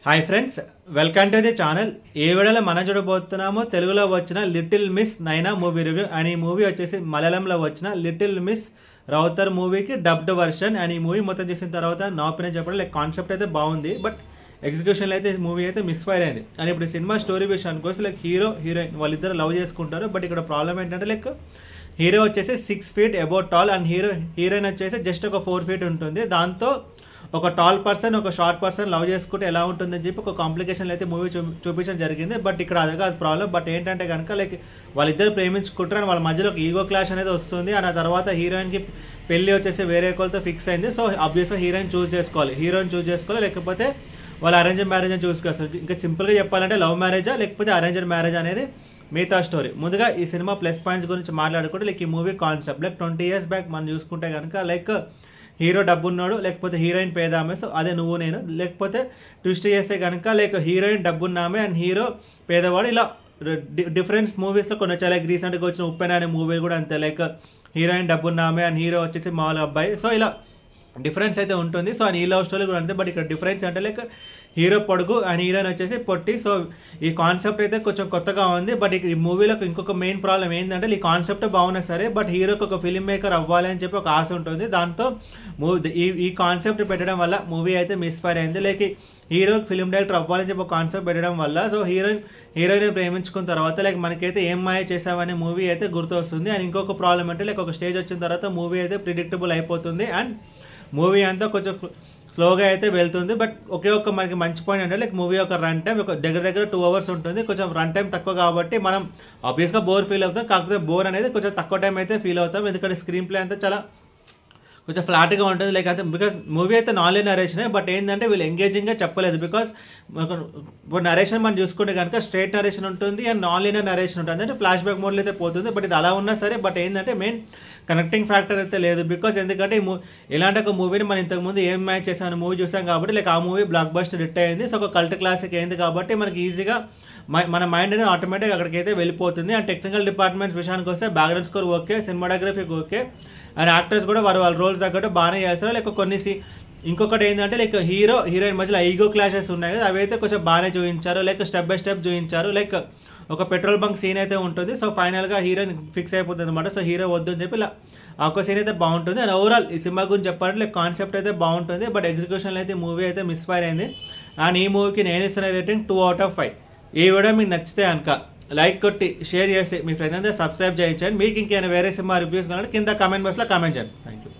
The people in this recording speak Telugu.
Hi friends, welcome to the channel. ఏ వీడియోలో మనం చూడబోతున్నామో తెలుగులో వచ్చిన little miss Naina movie review. And ఈ మూవీ వచ్చేసి మలయాళంలో వచ్చిన లిటిల్ మిస్ రౌతర్ మూవీకి డబ్డ్ వర్షన్. అండ్ ఈ మూవీ మొత్తం చేసిన తర్వాత నా ఒపీనియన్ చెప్పడం లైక్ కాన్సెప్ట్ అయితే బాగుంది, బట్ ఎగ్జిక్యూషన్లో అయితే మూవీ అయితే మిస్ఫైర్ అయింది. అండ్ ఇప్పుడు సినిమా స్టోరీ విషయానికి వస్తే లైక్ హీరో హీరోయిన్ వాళ్ళిద్దరు లవ్ చేసుకుంటారు. బట్ ఇక్కడ ప్రాబ్లం ఏంటంటే లైక్ హీరో వచ్చేసి 6 feet about tall and heroine వచ్చేసి జస్ట్ ఒక 4 feet ఉంటుంది. దాంతో ఒక టాల్ పర్సన్ ఒక షార్ట్ పర్సన్ లవ్ చేసుకుంటే ఎలా ఉంటుందని చెప్పి ఒక కాంప్లికేషన్లో అయితే మూవీ చూపించడం జరిగింది. బట్ ఇక్కడ అదే అది ప్రాబ్లం. బట్ ఏంటంటే కనుక లైక్ వాళ్ళిద్దరు ప్రేమించుకుంటారు అండ్ వాళ్ళ మధ్యలో ఒక ఈగో క్లాష్ అనేది వస్తుంది. అండ్ ఆ తర్వాత హీరోయిన్కి పెళ్లి వచ్చేసి వేరే వాళ్ళతో ఫిక్స్ అయింది. సో ఆబ్వియస్గా హీరోయిన్ చూస్ చేసుకోవాలి, లేకపోతే వాళ్ళు అరేంజ్ మ్యారేజ్ అని చూసుకోవాలి. ఇంకా సింపుల్గా చెప్పాలంటే లవ్ మ్యారేజా లేకపోతే అరేంజ్డ్ మ్యారేజ్ అనేది మిగతా స్టోరీ. ముందుగా ఈ సినిమా ప్లస్ పాయింట్స్ గురించి మాట్లాడుకుంటే లైక్ ఈ movie concept like 20 years back మనం చూసుకుంటే కనుక లైక్ హీరో డబ్బున్నాడు, లేకపోతే హీరోయిన్ పేదామే, సో అదే నువ్వు నేను. లేకపోతే ట్విస్ట్ చేస్తే కనుక లైక్ హీరోయిన్ డబ్బున్నామే అండ్ హీరో పేదవాడు. ఇలా డిఫరెంట్ మూవీస్లో కొన్ని వచ్చాయి. లైక్ రీసెంట్గా వచ్చిన ఉప్పెన అనే మూవీ కూడా అంతే, లైక్ హీరోయిన్ డబ్బున్నామే అండ్ హీరో వచ్చేసి మామూలు అబ్బాయి. సో ఇలా డిఫరెన్స్ అయితే ఉంటుంది. సో అండ్ ఈ లవ్ స్టోరీ కూడా అంతే. బట్ ఇక్కడ డిఫరెన్స్ అంటే లైక్ హీరో పొడుగు అండ్ హీరోయిన్ వచ్చేసి పొట్టి. సో ఈ కాన్సెప్ట్ అయితే కొంచెం కొత్తగా ఉంది. బట్ ఈ మూవీలో ఇంకొక మెయిన్ ప్రాబ్లం ఏంటంటే ఈ కాన్సెప్ట్ బాగున్నా సరే బట్ హీరోకి ఒక ఫిల్మ్ మేకర్ అవ్వాలి అని చెప్పి ఒక ఆశ ఉంటుంది. దాంతో ఈ కాన్సెప్ట్ పెట్టడం వల్ల మూవీ అయితే మిస్ఫైర్ అయింది. లైక్ హీరోకి ఫిల్మ్ డైరెక్టర్ అవ్వాలని చెప్పి ఒక కాన్సెప్ట్ పెట్టడం వల్ల సో హీరోయిన్ ప్రేమించుకున్న తర్వాత లైక్ మనకైతే ఏం మాయ చేసామనే మూవీ అయితే గుర్తు వస్తుంది. అండ్ ఇంకొక ప్రాబ్లం అంటే లైక్ ఒక స్టేజ్ వచ్చిన తర్వాత మూవీ అయితే ప్రిడిక్టబుల్ అయిపోతుంది అండ్ మూవీ అంతా కొంచెం స్లోగా అయితే వెళ్తుంది. బట్ ఒకే ఒక్క మనకి మంచి పాయింట్ అంటే లైక్ మూవీ ఒక రన్ టైం ఒక దగ్గర 2 hours ఉంటుంది. కొంచెం రన్ టైం తక్కువ కాబట్టి మనం ఆబ్వియస్గా బోర్ ఫీల్ అవుతాం. కాకపోతే బోర్ అనేది కొంచెం తక్కువ టైం అయితే ఫీల్ అవుతాం, ఎందుకంటే స్క్రీన్ ప్లే అంతా చాలా కొంచెం ఫ్లాట్గా ఉంటుంది. లైక్ అంటే బికాస్ మూవీ అయితే నాన్ లీనియర్ నరేషనే, బట్ ఏంటంటే వీళ్ళు ఎంగేజింగ్గా చెప్పలేదు. బికాస్ ఇప్పుడు నరేషన్ మనం చూసుకుంటే కనుక స్ట్రైట్ నరేషన్ ఉంటుంది అండ్ నాన్ లీనియర్ నరేషన్ ఉంటుంది, అంటే ఫ్లాష్ బ్యాక్ మోడ్లో అయితే పోతుంది. బట్ ఇది అలా ఉన్నా సరే బట్ ఏంటంటే మెయిన్ కనెక్టింగ్ ఫ్యాక్టర్ అయితే లేదు. బికాస్ ఎందుకంటే ఇలాంటి ఒక మూవీని మనం ఇంతకుముందు ఏం మ్యాచ్ చేసామని మూవీ చూసాం కాబట్టి లైక్ ఆ మూవీ బ్లాక్ బస్టర్ హిట్ అయింది. సో ఒక కల్ట్ క్లాసిక్ అయింది కాబట్టి మనకి ఈజీగా మన మైండ్ అనేది ఆటోమేటిక్గా అక్కడికి అయితే వెళ్ళిపోతుంది. అండ్ టెక్నికల్ డిపార్ట్మెంట్ విషయానికి వస్తే background score okay, cinematography okay and actors కూడా వాళ్ళ రోల్స్ తగ్గట్టు బాగానే చేస్తారు. లైక్ కొన్ని ఇంకొకటి ఏంటంటే లైక్ హీరోయిన్ మధ్యలో ఈగో క్లాషెస్ ఉన్నాయి కదా, అవి అయితే కొంచెం బాగానే చూపించారు. లైక్ స్టెప్ బై స్టెప్ చూపించారు. లైక్ ఒక పెట్రోల్ బంక్ సీన్ అయితే ఉంటుంది. సో ఫైనల్గా హీరోయిన్ ఫిక్స్ అయిపోతుంది అనమాట. సో హీరో వద్దు అని చెప్పి ఇలా ఒక సీన్ అయితే బాగుంటుంది. అండ్ ఓవరాల్ ఈ సినిమా గురించి చెప్పాలంటే లైక్ కాన్సెప్ట్ అయితే బాగుంటుంది, బట్ ఎగ్జిక్యూషన్ అయితే మూవీ అయితే మిస్ఫైర్ అయింది. అండ్ ఈ మూవీకి నేను ఇస్తున్న రేటింగ్ 2 out of 5. ఈ వీడియో మీకు నచ్చితే కనుక లైక్ కొట్టి షేర్ చేసి మీ ఫ్రెండ్స్ అందరూ సబ్స్క్రైబ్ చేయించండి. మీకు ఇంకేమైనా వేరే సినిమా రివ్యూస్ కావాలంటే కింద కామెంట్ బాక్స్లో కామెంట్ చేయండి. Thank you.